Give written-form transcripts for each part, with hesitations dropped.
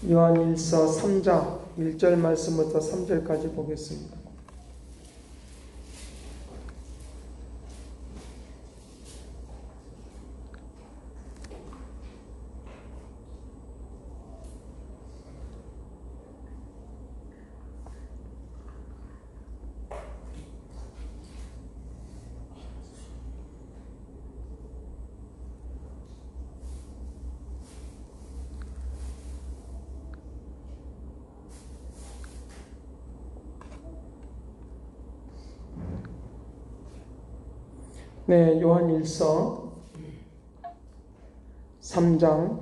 요한일서 3장 1절 말씀부터 3절까지 보겠습니다. 네, 요한일서 3장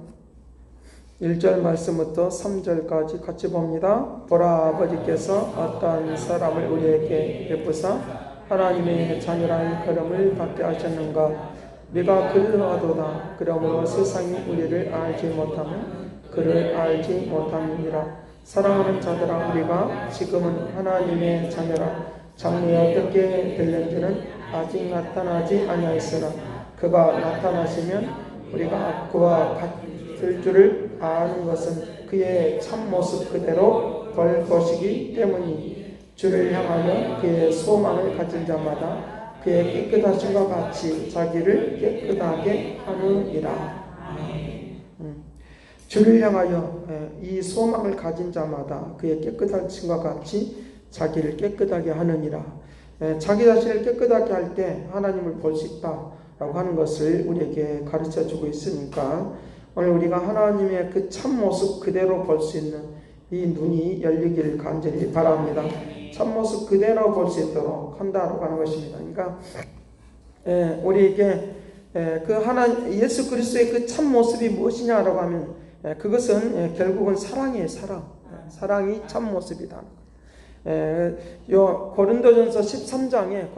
1절 말씀부터 3절까지 같이 봅니다. 보라, 아버지께서 어떠한 사람을 우리에게 베푸사 하나님의 자녀라는 걸음을 받게 하셨는가. 우리가 그를 아도다. 그러므로 세상이 우리를 알지 못하면 그를 알지 못함이니라. 사랑하는 자들아, 우리가 지금은 하나님의 자녀라. 장래에 어떻게 될는지는 아직 나타나지 아니하였으나 그가 나타나시면 우리가 그와 같을 줄을 아는 것은 그의 참모습 그대로 볼 것이기 때문이. 주를 향하여 그의 소망을 가진 자마다 그의 깨끗하심과 같이 자기를 깨끗하게 하느니라. 주를 향하여 이 소망을 가진 자마다 그의 깨끗하심과 같이 자기를 깨끗하게 하느니라. 자기 자신을 깨끗하게 할 때 하나님을 볼 수 있다라고 하는 것을 우리에게 가르쳐주고 있으니까 오늘 우리가 하나님의 그 참모습 그대로 볼 수 있는 이 눈이 열리길 간절히 바랍니다. 참모습 그대로 볼 수 있도록 한다라고 하는 것입니다. 그러니까 우리에게 그 예수 그리스도의 그 참모습이 무엇이냐라고 하면 그것은 결국은 사랑이에요. 사랑이 참모습이다. 요 고린도전서 13장에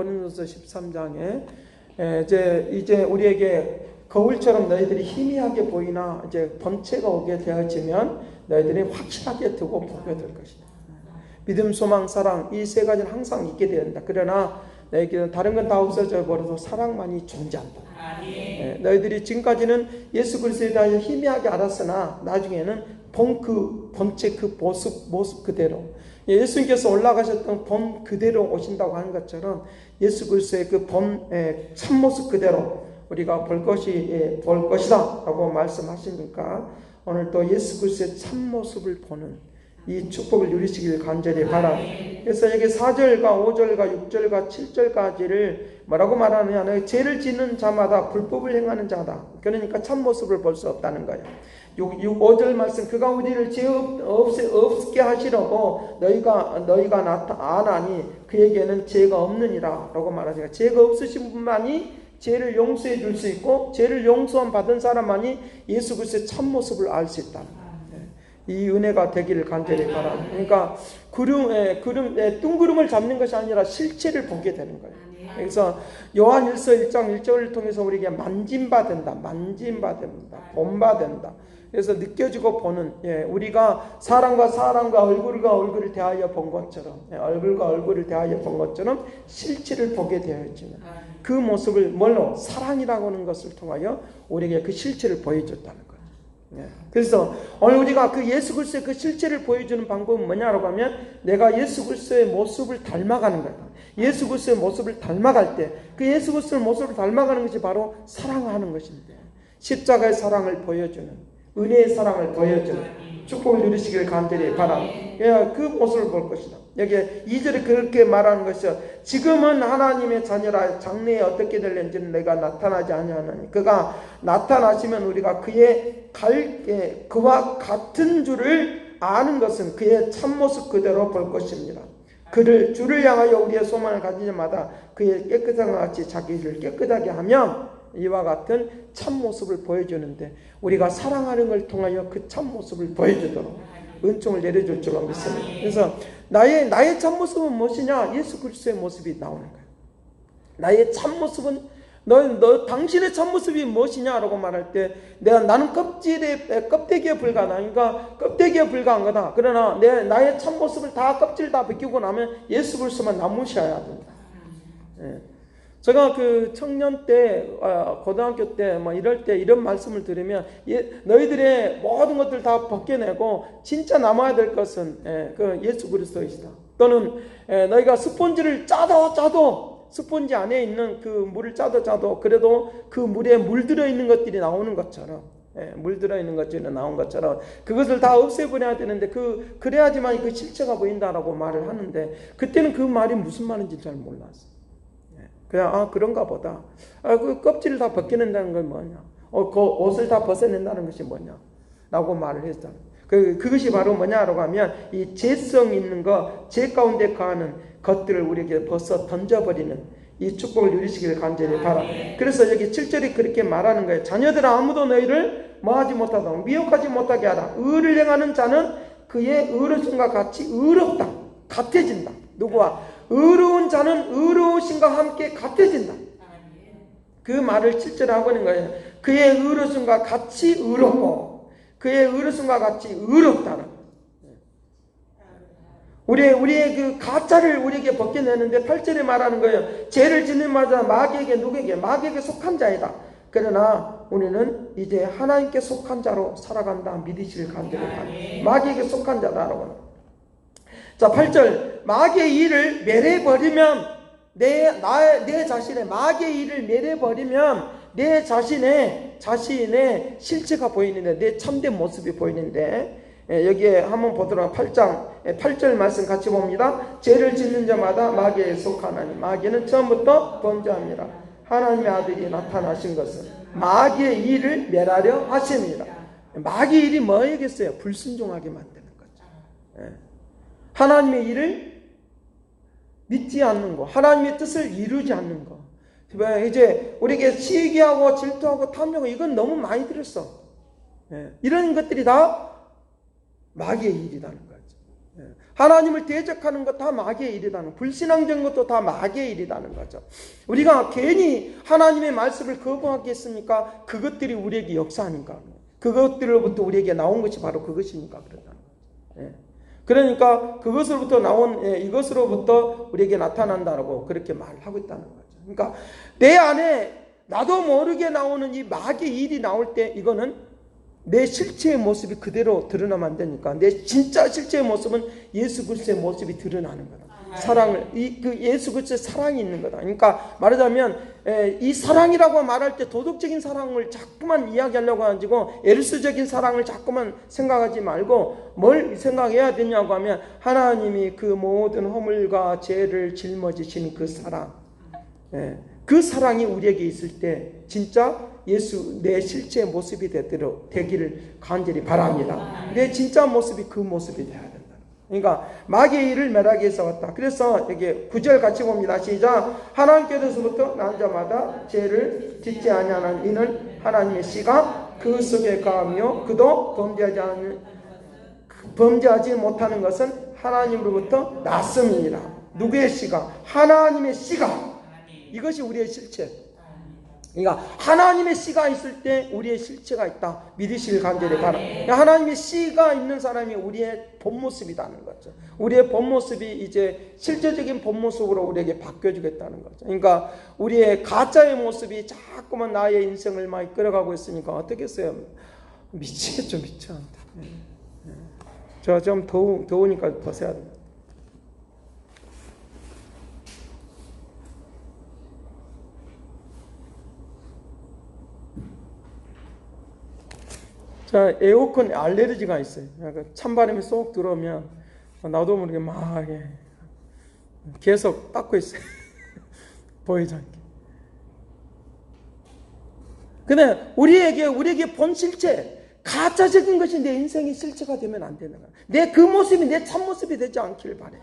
이제 우리에게 거울처럼 너희들이 희미하게 보이나 이제 번체가 오게 되어지면 너희들이 확실하게 두고 보게 될 것이다. 믿음, 소망, 사랑 이 세 가지는 항상 있게 된다. 그러나 너희들은 다른 건 다 없어져 버려도 사랑만이 존재한다. 너희들이 지금까지는 예수 그리스도에 대하여 희미하게 알았으나 나중에는 본체 그 모습 그대로 예수님께서 올라가셨던 본 그대로 오신다고 하는 것처럼 예수 그리스도의 그 참모습 그대로 우리가 볼 것이다 라고 말씀하시니까 오늘 또 예수 그리스도의 참모습을 보는 이 축복을 누리시길 간절히 바랍니다. 그래서 여기 4절과 5절과 6절과 7절까지를 뭐라고 말하느냐, 죄를 짓는 자마다 불법을 행하는 자다. 그러니까 참모습을 볼 수 없다는 거예요. 5절 말씀, 그가 우리를 죄 없게 하시려고 너희가 아나니 그에게는 죄가 없느니라 라고 말하시니까 죄가 없으신 분만이 죄를 용서해 줄 수 있고 죄를 용서함 받은 사람만이 예수 그리스도의 참모습을 알 수 있다. 이 은혜가 되기를 간절히 바랍니다. 그러니까 뜬구름을 잡는 것이 아니라 실체를 보게 되는 거예요. 그래서 요한일서 1장 1절을 통해서 우리에게 만짐받는다. 본받는다. 그래서 느껴지고 보는, 우리가 사람과 얼굴을 대하여 본 것처럼, 얼굴과 얼굴을 대하여 본 것처럼 실체를 보게 되어지는 그 모습을 뭘로? 사랑이라고 하는 것을 통하여 우리에게 그 실체를 보여줬다는 거예요. 그래서 오늘 우리가 그 예수 그리스도의 그 실체를 보여주는 방법은 뭐냐라고 하면 내가 예수 그리스도의 모습을 닮아가는 거다. 예수 그리스도의 모습을 닮아갈 때 그 예수 그리스도의 모습을 닮아가는 것이 바로 사랑하는 것인데 십자가의 사랑을 보여주는 은혜의 사랑을 보여주는 축복을 누리시길 간절히 바랍니다. 그 모습을 볼 것이다. 여기 2절에 그렇게 말하는 것이요. 지금은 하나님의 자녀라. 장래에 어떻게 될는지는 내가 나타나지 아니하나니 그가 나타나시면 우리가 그와 같은 줄을 아는 것은 그의 참모습 그대로 볼 것입니다. 주를 향하여 우리의 소망을 가진 자마다 그의 깨끗한 것 같이 자기를 깨끗하게 하면 이와 같은 참모습을 보여주는데 우리가 사랑하는 걸 통하여 그 참모습을 보여주도록 은총을 내려줄 줄로 믿습니다. 그래서 나의 참모습은 무엇이냐? 예수 그리스도의 모습이 나오는 거예요. 나의 참모습은 당신의 참모습이 무엇이냐라고 말할 때 나는 껍데기에 불과하다. 그러니까 껍데기에 불과한 거다. 그러나 나의 참모습을 다 껍질 다 벗기고 나면 예수 그리스도만 나무셔야 된다. 제가 그 청년 때, 고등학교 때, 뭐 이럴 때 이런 말씀을 들으면, 너희들의 모든 것들 다 벗겨내고 진짜 남아야 될 것은 그 예수 그리스도이시다. 또는 너희가 스폰지를 짜도 스폰지 안에 있는 그 물을 짜도 그래도 그 물에 물들어 있는 것들이 나오는 것처럼, 물들어 있는 것들이 나온 것처럼 그것을 다 없애버려야 되는데 그래야지만 그 실체가 보인다라고 말을 하는데, 그때는 그 말이 무슨 말인지 잘 몰랐어요. 그냥 그런가 보다. 그 껍질을 다 벗겨낸다는 건 뭐냐? 그 옷을 다 벗어낸다는 것이 뭐냐? 라고 말을 했잖아요. 그것이 바로 뭐냐라고 하면 이 죄성 있는 것, 죄 가운데 거하는 것들을 우리에게 벗어 던져버리는 이 축복을 누리시기를 간절히 바랍니다. 그래서 여기 7절이 그렇게 말하는 거예요. 자녀들아, 아무도 너희를 뭐하지 못하다, 미혹하지 못하게 하라. 의를 행하는 자는 그의 의로움과 같이 의롭다, 같아진다. 누구와? 의로운 자는 의로우신과 함께 같아진다. 그 말을 7절에 하고 있는 거예요. 그의 의로움과 같이 의롭고 그의 의로움과 같이 의롭다는. 우리의 그 가짜를 우리에게 벗겨내는데 8절에 말하는 거예요. 죄를 짓는 자는 마귀에게, 누구에게? 마귀에게 속한 자이다. 그러나 우리는 이제 하나님께 속한 자로 살아간다. 믿으시길 간절히 바랍니다. 마귀에게 속한 자다라고. 자, 8절. 마귀의 일을 멸해버리면, 내 자신의 마귀의 일을 멸해버리면 내 자신의 실체가 보이는데, 내 참된 모습이 보이는데, 여기에 한번 보도록 8절 말씀 같이 봅니다. 죄를 짓는 자마다 마귀에 속하나니 마귀는 처음부터 범죄합니다. 하나님의 아들이 나타나신 것은 마귀의 일을 멸하려 하십니다. 마귀의 일이 뭐였겠어요? 불순종하게 만드는 거죠. 하나님의 일을 믿지 않는 거, 하나님의 뜻을 이루지 않는 거. 이제 우리에게 시기하고 질투하고 탐욕하고 이건 너무 많이 들었어. 이런 것들이 다 마귀의 일이라는 거죠. 하나님을 대적하는 것 다 마귀의 일이라는, 불신앙적인 것도 다 마귀의 일이라는 거죠. 우리가 괜히 하나님의 말씀을 거부하겠습니까? 그것들이 우리에게 역사하니까. 그것들로부터 우리에게 나온 것이 바로 그것이니까 그렇다는 거죠. 그러니까 그것으로부터 나온, 이것으로부터 우리에게 나타난다라고 그렇게 말하고 있다는 거죠. 그러니까 내 안에 나도 모르게 나오는 이 마귀의 일이 나올 때 이거는 내 실체의 모습이 그대로 드러나면 안 되니까 내 진짜 실체의 모습은 예수 그리스도의 모습이 드러나는 거다. 사랑을, 그 예수 그리스도의 사랑이 있는 거다. 그러니까 말하자면 이 사랑이라고 말할 때 도덕적인 사랑을 자꾸만 이야기하려고 가지고 에르스적인 사랑을 자꾸만 생각하지 말고 뭘 생각해야 되냐고 하면 하나님이 그 모든 허물과 죄를 짊어지신 그 사랑, 그 사랑이 우리에게 있을 때 진짜 예수 내 실제 모습이 되기를 간절히 바랍니다. 내 진짜 모습이 그 모습이 되어야 된다. 그러니까 마귀의 일을 멸하기 위해서 왔다. 그래서 여기 9절 같이 봅니다. 시작. 하나님께로부터 난 자마다 죄를 짓지 아니하는 이는 하나님의 씨가 그 속에 거하며 그도 범죄하지 못하는 것은 하나님으로부터 났음이니라. 누구의 씨가? 하나님의 씨가. 이것이 우리의 실체. 그러니까 하나님의 씨가 있을 때 우리의 실체가 있다. 믿으시길 간절히 바랍니다. 하나님의 씨가 있는 사람이 우리의 본 모습이라는 거죠. 우리의 본 모습이 이제 실제적인 본 모습으로 우리에게 바뀌어주겠다는 거죠. 그러니까 우리의 가짜의 모습이 자꾸만 나의 인생을 막 이끌어가고 있으니까 어떻겠어요? 미치겠죠, 미쳐. 저 좀 더우니까 벗어야 돼요. 자, 에어컨 알레르기가 있어요. 찬바람이 쏙 들어오면 나도 모르게 막 계속 닦고 있어요. 보이지 않게. 근데 우리에게 본 실체, 가짜적인 것이 내 인생의 실체가 되면 안 되는 거야. 내 그 모습이 내 참모습이 되지 않기를 바래.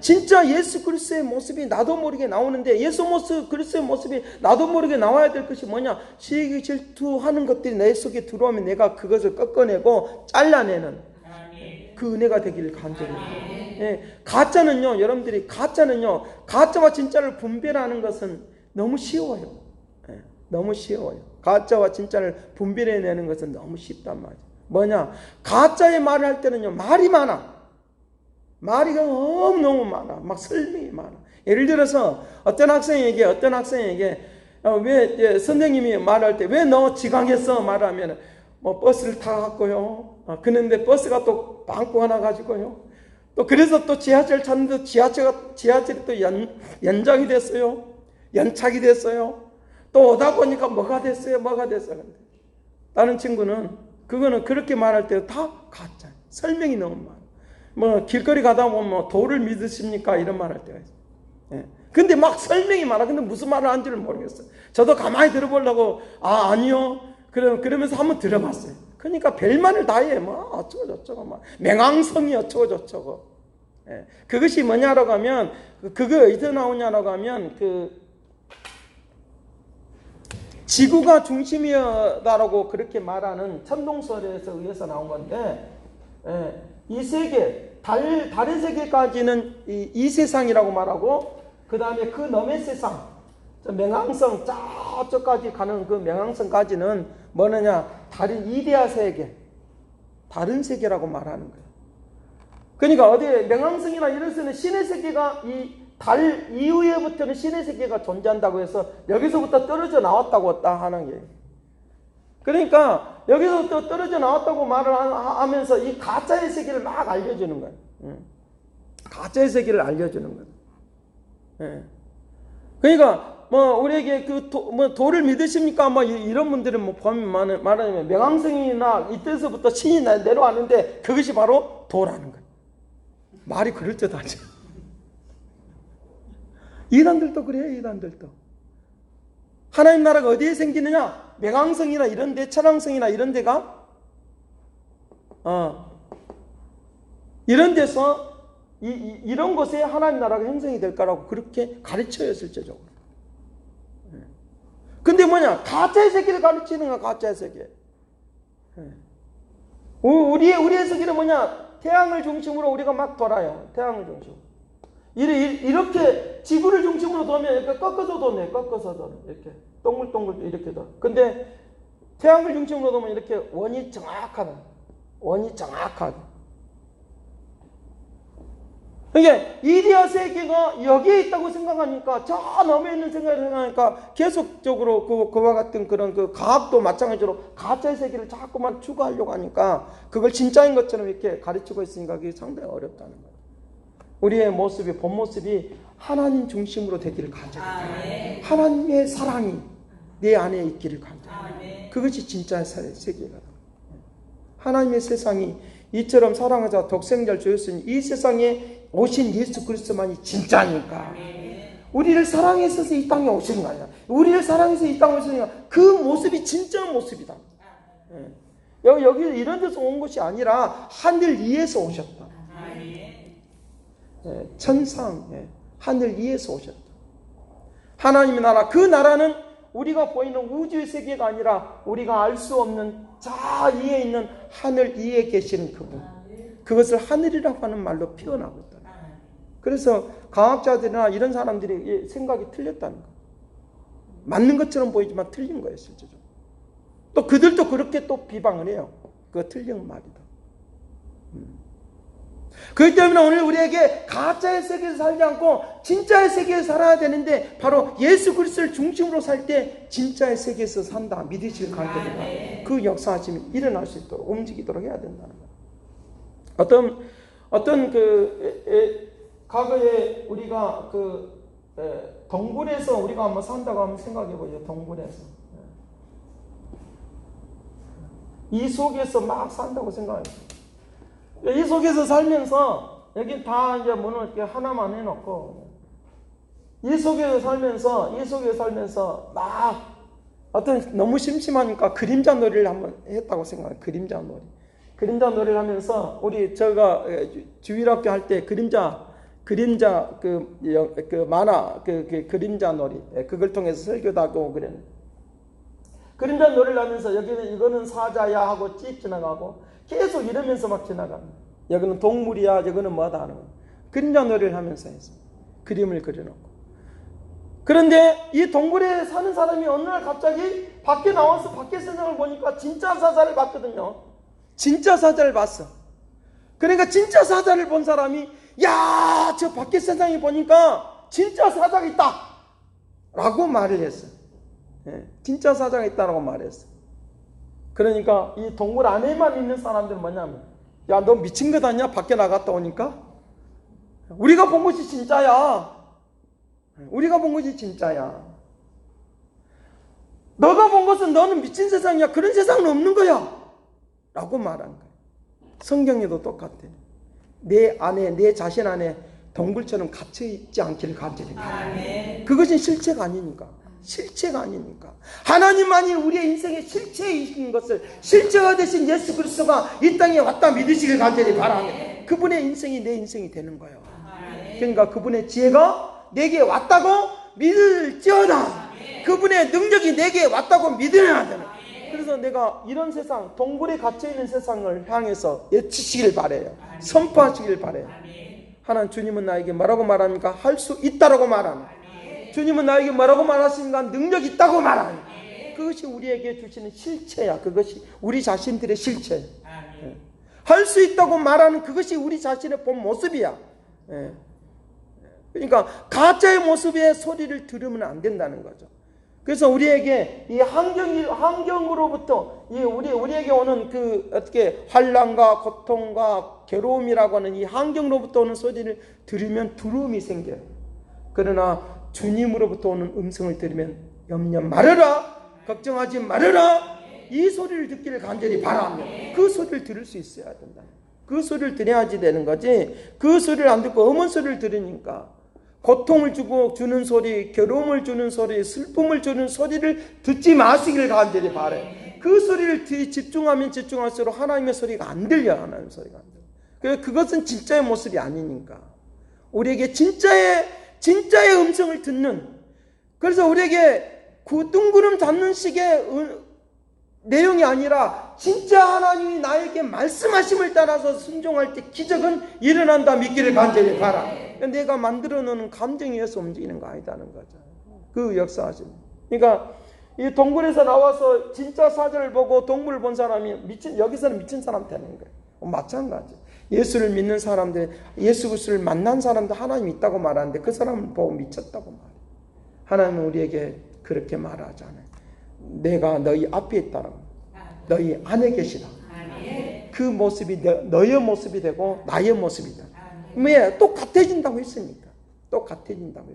진짜 예수 그리스도의 모습이 나도 모르게 나오는데 예수 그리스도의 모습이 나도 모르게 나와야 될 것이 뭐냐? 시기 질투하는 것들이 내 속에 들어오면 내가 그것을 꺾어내고 잘라내는 그 은혜가 되기를 간절히 가짜는요, 여러분들이 가짜와 진짜를 분별하는 것은 너무 쉬워요. 너무 쉬워요. 가짜와 진짜를 분별해내는 것은 너무 쉽단 말이에요. 뭐냐? 가짜의 말을 할 때는요, 말이 많아. 말이 너무너무 많아. 막 설명이 많아. 예를 들어서 어떤 학생에게 왜 선생님이 말할 때 왜 너 지각했어 말하면 뭐 버스를 타갔고요. 그런데 버스가 또 빵꾸가 나가지고요. 또 그래서 또 지하철 찾는데 지하철이 또 연장이 됐어요. 연착이 됐어요. 또 오다 보니까 뭐가 됐어요. 다른 친구는 그거는 그렇게 말할 때 다 가짜. 설명이 너무 많아. 뭐 길거리 가다 보면 뭐 도를 믿으십니까? 이런 말 할 때가 있어요. 예. 근데 막 설명이 많아. 근데 무슨 말을 하는지를 모르겠어요. 저도 가만히 들어보려고 아니요. 그러면서 한번 들어봤어요. 그러니까 별말을 다 해. 뭐 어쩌고 저쩌고 막 맹왕성이 어쩌고 저쩌고. 예. 그것이 뭐냐라고 하면 그거 어디서 나오냐라고 하면 지구가 중심이다라고 그렇게 말하는 천동설에서 의해서 나온 건데, 예, 이 세계, 달의 세계까지는 이 세상이라고 말하고, 그 다음에 그 너의 세상, 맹왕성 저쪽까지 가는 그 맹왕성까지는 뭐느냐, 다른 이데아 세계, 다른 세계라고 말하는 거예요. 그러니까 어디 맹왕성이나 이런 데는 신의 세계가 이 달 이후에부터는 신의 세계가 존재한다고 해서 여기서부터 떨어져 나왔다고 하는 게. 그러니까 여기서부터 떨어져 나왔다고 말을 하면서 이 가짜의 세계를 막 알려주는 거예요. 가짜의 세계를 알려주는 거예요. 예. 그러니까 뭐 우리에게 도를 믿으십니까? 뭐 이런 분들은 뭐 보면 말하자면 맹왕성이나 이때서부터 신이 내려왔는데 그것이 바로 도라는 거예요. 말이 그럴듯하죠. 이단들도 그래요. 이단들도 하나님 나라가 어디에 생기느냐? 맹왕성이나 이런 데, 천왕성이나 이런 데가 이런 데서 이런 곳에 하나님 나라가 형성이 될 거라고 그렇게 가르쳐요. 실제적으로. 근데 뭐냐? 가짜의 세계를 가르치는 거야. 가짜의 세계. 우리의 세계는 뭐냐? 태양을 중심으로 우리가 막 돌아요. 태양을 중심으로. 이렇게 지구를 중심으로 돌면 이렇게 꺾어서 도네. 이렇게 동글동글 이렇게 도. 근데 태양을 중심으로 돌면 이렇게 원이 정확하다. 그러니까 이데아 세계가 여기에 있다고 생각하니까 저 너머에 있는 생각을 생각하니까 계속적으로 그와 같은 그런 그 과학도 마찬가지로 가짜의 세계를 자꾸만 추구하려고 하니까 그걸 진짜인 것처럼 이렇게 가르치고 있으니까 그게 상당히 어렵다는 거예요. 우리의 모습이 본 모습이 하나님 중심으로 되기를 간절해요. 하나님의 사랑이 내 안에 있기를 간절해요. 그것이 진짜의 세계가. 하나님의 세상이 이처럼 사랑하자 독생자를 주셨으니 이 세상에 오신 예수 그리스도만이 진짜니까. 우리를 사랑해서 이 땅에 오신 거야. 우리를 사랑해서 이 땅에 오시니까 그 모습이 진짜 모습이다. 여기 이런 데서 온 것이 아니라 하늘 위에서 오셨다. 천상, 하늘 위에서 오셨다. 하나님의 나라, 그 나라는 우리가 보이는 우주의 세계가 아니라 우리가 알 수 없는 저 위에 있는 하늘 위에 계시는 그분. 그것을 하늘이라고 하는 말로 표현하고 있다. 그래서 과학자들이나 이런 사람들이 생각이 틀렸다는 거예요. 맞는 것처럼 보이지만 틀린 거예요, 실제적으로. 또 그들도 그렇게 또 비방을 해요. 그거 틀린 말이다. 그렇기 때문에 오늘 우리에게 가짜의 세계에서 살지 않고 진짜의 세계에서 살아야 되는데 바로 예수 그리스도를 중심으로 살 때 진짜의 세계에서 산다. 믿으실 간절히 그 역사하심이 일어날 수 있도록 움직이도록 해야 된다는 거예요. 어떤 과거에 우리가 동굴에서 우리가 한번 산다고 한번 생각해 보죠. 동굴에서 이 속에서 막 산다고 생각해요. 이 속에서 살면서 여기 다 이제 문을 이렇게 하나만 해놓고 이 속에서 살면서 막 어떤 너무 심심하니까 그림자 놀이를 한번 했다고 생각해요. 그림자 놀이를 하면서 우리 제가 주일학교 할 때 그림자 만화 그림자 놀이 그걸 통해서 설교도 하고 그랬는데 그림자 놀이를 하면서 여기는 이거는 사자야 하고 쭉 지나가고 계속 이러면서 막 지나갑니다. 여기는 동물이야, 여기는 뭐다 하는 거예요. 그림자 놀이를 하면서 했어요. 그림을 그려놓고. 그런데 이 동굴에 사는 사람이 어느 날 갑자기 밖에 나와서 밖에 세상을 보니까 진짜 사자를 봤거든요. 진짜 사자를 봤어. 그러니까 진짜 사자를 본 사람이 야, 저 밖에 세상에 보니까 진짜 사자가 있다 라고 말을 했어요. 진짜 사자가 있다라고 말했어. 그러니까 이 동굴 안에만 있는 사람들은 뭐냐면, 야, 너 미친 것 아니야? 밖에 나갔다 오니까? 우리가 본 것이 진짜야. 우리가 본 것이 진짜야. 너가 본 것은 너는 미친 세상이야. 그런 세상은 없는 거야 라고 말한 거야. 성경에도 똑같아. 내 안에, 내 자신 안에 동굴처럼 갇혀있지 않기를 간절히 바라요. 그것은 실체가 아니니까. 실체가 아니니까. 하나님만이 우리의 인생의 실체이신 것을, 실체가 되신 예수 그리스도가 이 땅에 왔다 믿으시길 간절히 바라며, 그분의 인생이 내 인생이 되는 거예요. 그러니까 그분의 지혜가 내게 왔다고 믿을지어다. 그분의 능력이 내게 왔다고 믿어야 되는. 그래서 내가 이런 세상, 동굴에 갇혀있는 세상을 향해서 외치시길 바래요. 선포하시길 바래요. 하나님, 주님은 나에게 뭐라고 말합니까? 할 수 있다라고 말합니다. 주님은 나에게 뭐라고 말하십니까? 능력이 있다고 말합니다. 그것이 우리에게 주시는 실체야. 그것이 우리 자신들의 실체야. 할 수 있다고 말하는 그것이 우리 자신의 본 모습이야. 그러니까 가짜의 모습의 소리를 들으면 안 된다는 거죠. 그래서 우리에게 이 환경으로부터 우리에게 오는 그 어떻게 환난과 고통과 괴로움이라고 하는 이 환경으로부터 오는 소리를 들으면 두려움이 생겨요. 그러나 주님으로부터 오는 음성을 들으면 염려 말아라, 걱정하지 말아라, 이 소리를 듣기를 간절히 바라며 그 소리를 들을 수 있어야 된다. 그 소리를 들어야지 되는 거지. 그 소리를 안 듣고 엄한 소리를 들으니까 고통을 주는 소리, 괴로움을 주는 소리, 슬픔을 주는 소리를 듣지 마시기를 간절히 바래. 그 소리를 집중하면 집중할수록 하나님의 소리가 안 들려. 하나님의 소리가 안 들려. 그것은 진짜의 모습이 아니니까. 우리에게 진짜의 음성을 듣는, 그래서 우리에게 둥구름 잡는 식의 내용이 아니라 진짜 하나님이 나에게 말씀하심을 따라서 순종할 때 기적은 일어난다 믿기를 간절히 바라. 내가 만들어 놓는 감정에 의해서 움직이는 거 아니다는 거죠. 그 역사하심. 그러니까 이 동굴에서 나와서 진짜 사자를 보고 동물을 본 사람이 여기서는 미친 사람 되는 거예요. 마찬가지. 예수를 믿는 사람들, 예수 그리스도를 만난 사람도 하나님이 있다고 말하는데 그 사람을 보고 미쳤다고 말해요. 하나님은 우리에게 그렇게 말하잖아요. 내가 너희 앞에 있다라고. 너희 안에 계시다. 그 모습이 너의 모습이 되고 나의 모습이다. 왜? 똑같아진다고 했으니까. 똑같아진다고.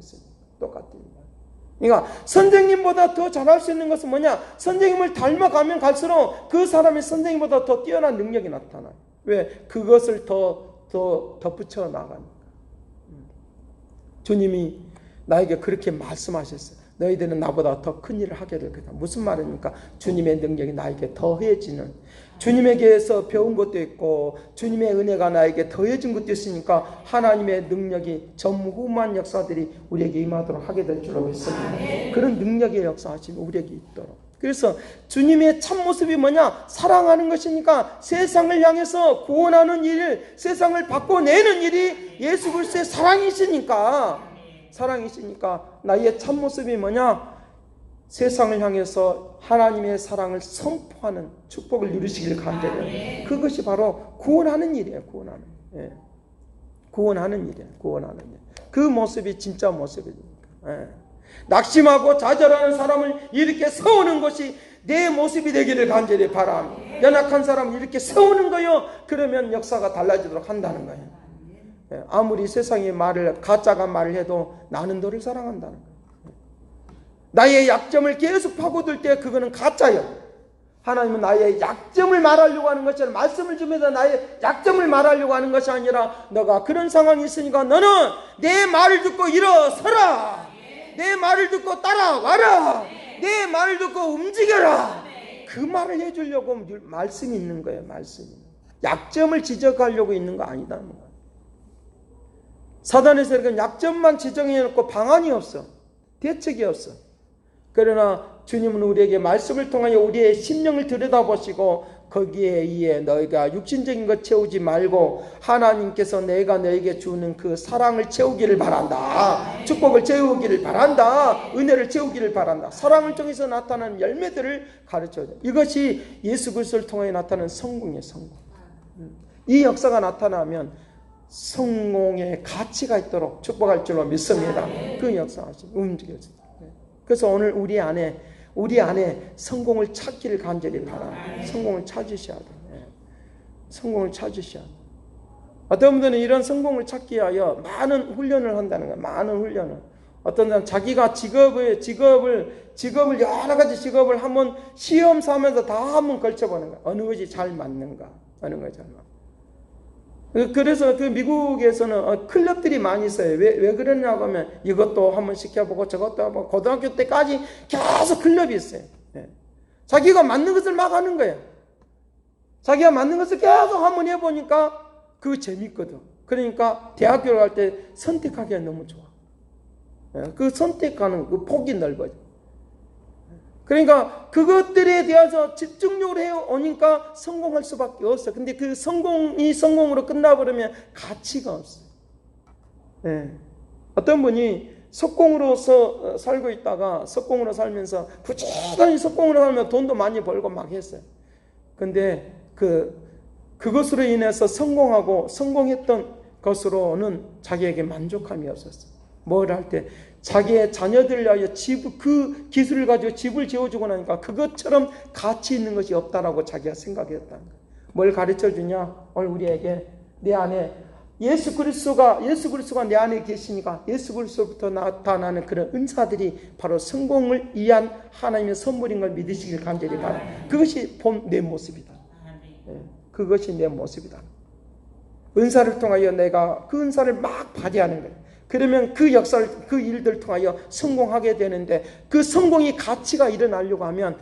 그러니까 선생님보다 더 잘할 수 있는 것은 뭐냐? 선생님을 닮아가면 갈수록 그 사람이 선생님보다 더 뛰어난 능력이 나타나요. 왜? 그것을 더 덧붙여 나가니까. 주님이 나에게 그렇게 말씀하셨어요. 너희들은 나보다 더 큰 일을 하게 될 거다. 무슨 말입니까? 주님의 능력이 나에게 더해지는, 주님에게서 배운 것도 있고 주님의 은혜가 나에게 더해진 것도 있으니까 하나님의 능력이 전무후무한 역사들이 우리에게 임하도록 하게 될 줄로 믿습니다. 그런 능력의 역사하심이 우리에게 있도록. 그래서 주님의 참모습이 뭐냐? 사랑하는 것이니까 세상을 향해서 구원하는 일, 세상을 바꿔내는 일이 예수 그리스도의 사랑이시니까 나의 참모습이 뭐냐? 세상을 향해서 하나님의 사랑을 선포하는 축복을 누리시길 간절해요. 그것이 바로 구원하는 일이에요. 구원하는 일이에요. 그 모습이 진짜 모습이니까. 낙심하고 좌절하는 사람을 이렇게 세우는 것이 내 모습이 되기를 간절히 바랍니다. 연약한 사람을 이렇게 세우는 거요. 그러면 역사가 달라지도록 한다는 거예요. 아무리 세상이 가짜가 말을 해도 나는 너를 사랑한다는 거예요. 나의 약점을 계속 파고들 때 그거는 가짜예요. 하나님은 나의 약점을 말하려고 하는 것이 아니라, 말씀을 주면서 나의 약점을 말하려고 하는 것이 아니라, 너가 그런 상황이 있으니까 너는 내 말을 듣고 일어서라. 내 말을 듣고 따라와라. 내 말을 듣고 움직여라. 그 말을 해주려고 말씀이 있는 거예요. 말씀이. 약점을 지적하려고 있는 거 아니다는 거예요. 사단의 세력은 약점만 지정해놓고 방안이 없어. 대책이 없어. 그러나 주님은 우리에게 말씀을 통하여 우리의 심령을 들여다보시고 거기에 의해 너희가 육신적인 것 채우지 말고 하나님께서 내가 너에게 주는 그 사랑을 채우기를 바란다. 축복을 채우기를 바란다. 은혜를 채우기를 바란다. 사랑을 통해서 나타나는 열매들을 가르쳐줘. 이것이 예수 그리스도를 통하여 나타나는 성공이에요. 성공. 이 역사가 나타나면 성공의 가치가 있도록 축복할 줄로 믿습니다. 그 역사하시 움직여서. 그래서 오늘 우리 안에 성공을 찾기를 간절히 바랍니다. 성공을 찾으셔야 돼요. 성공을 찾으셔야 돼요. 어떤 분들은 이런 성공을 찾기 위하여 많은 훈련을 한다는 거예요. 많은 훈련을. 어떤 사람은 자기가 직업을 여러 가지 직업을 한번 시험 삼아서 다 한번 걸쳐보는 거예요. 어느 것이 잘 맞는가, 어느 것이 잘 맞는가. 그래서 그 미국에서는 클럽들이 많이 있어요. 왜 그러냐고 하면 이것도 한번 시켜보고 저것도 하고 고등학교 때까지 계속 클럽이 있어요. 자기가 맞는 것을 막 하는 거예요. 자기가 맞는 것을 계속 한번 해보니까 그거 재밌거든. 그러니까 대학교를 갈 때 선택하기가 너무 좋아. 그 선택하는 그 폭이 넓어져. 그러니까 그것들에 대해서 집중력으로 해오니까 성공할 수밖에 없어. 근데 그 성공이 성공으로 끝나버리면 가치가 없어요. 어떤 분이 석공으로서 살고 있다가 석공으로 살면서 부지런히 석공으로 살면 돈도 많이 벌고 막 했어요. 근데 그것으로 인해서 성공했던 것으로는 자기에게 만족함이 없었어요. 뭘 할 때 자기의 자녀들을 위하여 그 기술을 가지고 집을 지어주고 나니까 그것처럼 가치 있는 것이 없다라고 자기가 생각했다는 거예요. 뭘 가르쳐 주냐? 오늘 우리에게 내 안에 예수 그리스도가 내 안에 계시니까 예수 그리스도부터 나타나는 그런 은사들이 바로 성공을 위한 하나님의 선물인 걸 믿으시길 간절히 바랍니다. 그것이 내 모습이다. 그것이 내 모습이다. 은사를 통하여 내가 그 은사를 막 발휘하는 거예요. 그러면 그 역사를, 그 일들을 통하여 성공하게 되는데 그 성공이 가치가 일어나려고 하면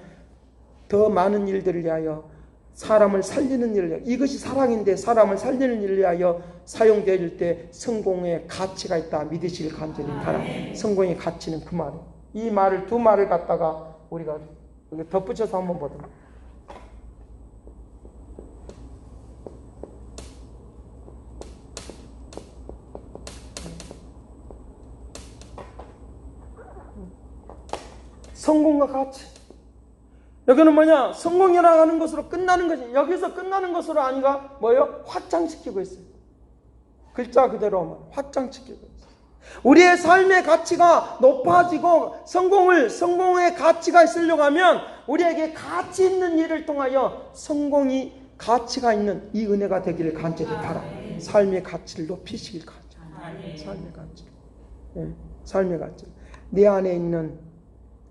더 많은 일들을 위하여 사람을 살리는 일을 위하여, 이것이 사랑인데 사람을 살리는 일을 위하여 사용될 때 성공의 가치가 있다 믿으시길 간절히 바랍니다. 성공의 가치는 그 말이에요. 이 말을 두 말을 갖다가 우리가 덧붙여서 한번 보도록. 성공과 가치. 여기는 뭐냐? 성공이라고 하는 것으로 끝나는 것이, 여기서 끝나는 것으로 아니가 뭐예요? 확장시키고 있어요. 글자 그대로 확장시키고 있어요. 우리의 삶의 가치가 높아지고 성공의 가치가 있으려고 하면 우리에게 가치 있는 일을 통하여 성공이 가치가 있는 이 은혜가 되기를 간절히 바랍니다. 삶의 가치를 높이시길 간절히. 삶의 가치. 삶의 가치. 내 안에 있는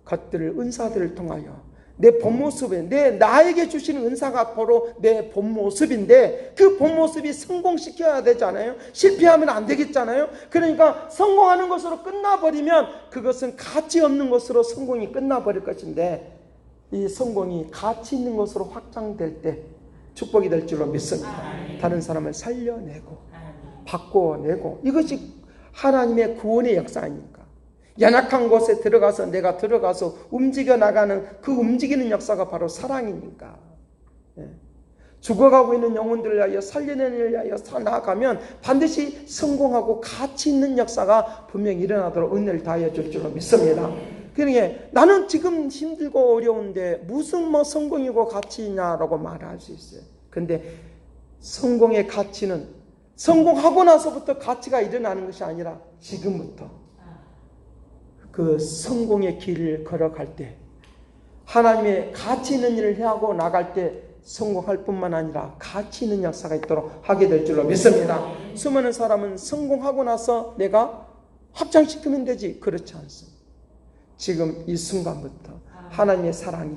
것들을, 은사들을 통하여 내 본 모습에, 나에게 주시는 은사가 바로 내 본 모습인데 그 본 모습이 성공시켜야 되잖아요. 실패하면 안 되겠잖아요. 그러니까 성공하는 것으로 끝나버리면 그것은 가치 없는 것으로 성공이 끝나버릴 것인데 이 성공이 가치 있는 것으로 확장될 때 축복이 될 줄로 믿습니다. 다른 사람을 살려내고 바꿔내고, 이것이 하나님의 구원의 역사이니까. 연약한 곳에 내가 들어가서 움직여 나가는 그 움직이는 역사가 바로 사랑이니까. 죽어가고 있는 영혼들을 위하여 살려내는 일을 위하여 나아가면 반드시 성공하고 가치 있는 역사가 분명히 일어나도록 은혜를 다하여 줄 줄로 믿습니다. 그러니까 나는 지금 힘들고 어려운데 무슨 성공이고 가치냐라고 말할 수 있어요. 근데 성공의 가치는 성공하고 나서부터 가치가 일어나는 것이 아니라 지금부터 그 성공의 길을 걸어갈 때, 하나님의 가치 있는 일을 해하고 나갈 때 성공할 뿐만 아니라 가치 있는 역사가 있도록 하게 될 줄로 믿습니다. 수많은 사람은 성공하고 나서 내가 확장시키면 되지, 그렇지 않습니다. 지금 이 순간부터 하나님의 사랑이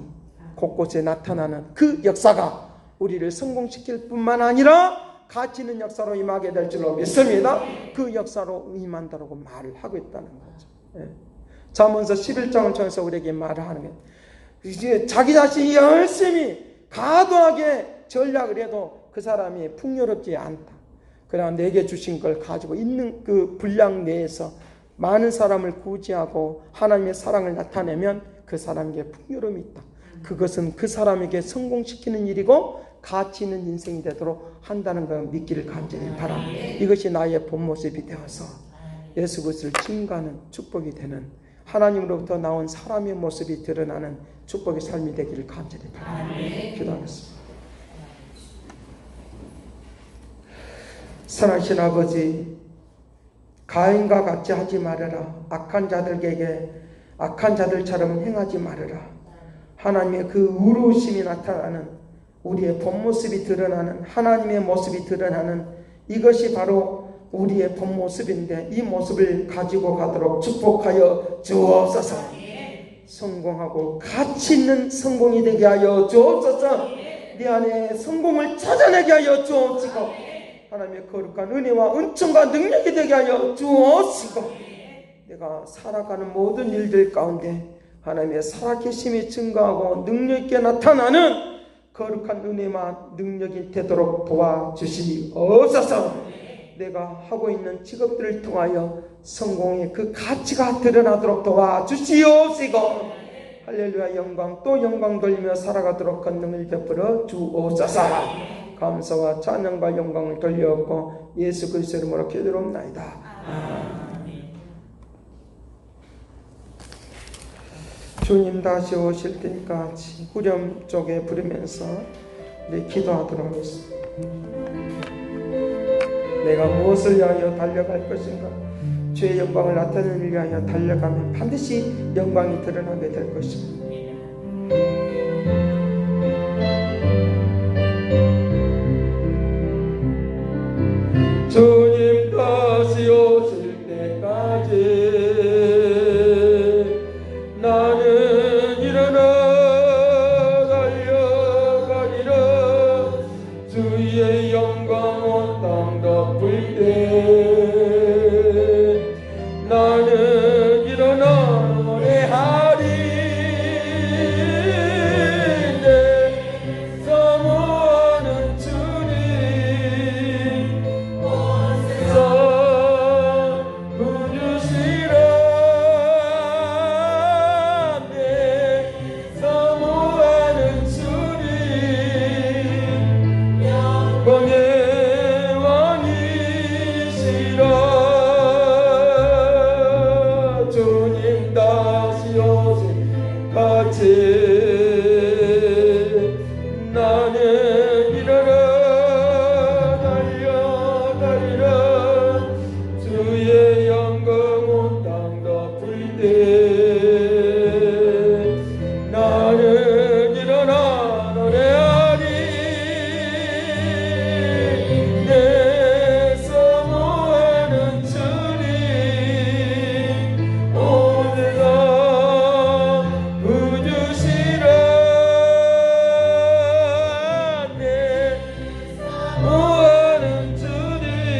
곳곳에 나타나는 그 역사가 우리를 성공시킬 뿐만 아니라 가치 있는 역사로 임하게 될 줄로 믿습니다. 그 역사로 임한다고 말을 하고 있다는 거죠. 잠언서 11장을 통해서 우리에게 말을 하는 거예요. 이제 자기 자신이 열심히 과도하게 전략을 해도 그 사람이 풍요롭지 않다. 그러나 내게 주신 걸 가지고 있는 그 분량 내에서 많은 사람을 구제하고 하나님의 사랑을 나타내면 그 사람에게 풍요로움이 있다. 그것은 그 사람에게 성공시키는 일이고 가치 있는 인생이 되도록 한다는 걸 믿기를 간절히 바랍니다. 이것이 나의 본 모습이 되어서 예수 그리스도를 증거하는 축복이 되는, 하나님으로부터 나온 사람의 모습이 드러나는 축복의 삶이 되기를 간절히 바랍니다. 기도하겠습니다. 선하신 아버지, 가인과 같이 하지 말아라. 악한 자들처럼 행하지 말아라. 하나님의 그 의로우심이 나타나는, 우리의 본 모습이 드러나는, 하나님의 모습이 드러나는 이것이 바로 우리의 본 모습인데, 이 모습을 가지고 가도록 축복하여 주옵소서. 성공하고 가치 있는 성공이 되게 하여 주옵소서. 내 안에 성공을 찾아내게 하여 주옵시고, 하나님의 거룩한 은혜와 은총과 능력이 되게 하여 주옵시고, 내가 살아가는 모든 일들 가운데 하나님의 살아계심이 증거하고 능력있게 나타나는 거룩한 은혜와 능력이 되도록 도와주시옵소서. 내가 하고 있는 직업들을 통하여 성공의 그 가치가 드러나도록 도와주시옵시고, 할렐루야, 영광 또 영광 돌리며 살아가도록 권능을 베풀어 주옵소서. 감사와 찬양과 영광을 돌려옵고 예수 그리스도 이름으로 기도합나이다. 주님 다시 오실 때니까 같이 후렴 쪽에 부르면서 우리 기도하도록 하겠습니다. 내가 무엇을 위하여 달려갈 것인가? 주의 영광을 나타내기 위하여 달려가면 반드시 영광이 드러나게 될 것입니다. 주님 다시 오실 때까지 나는 일어나 달려가리라. 주의 영광 온 땅 덮을 때 나는 일어나 노래하리. 내 사모하는 주님 오셔서 부르시라. 내 사모하는 주님 영광의 왕이시라. 주님 다시 오실 같이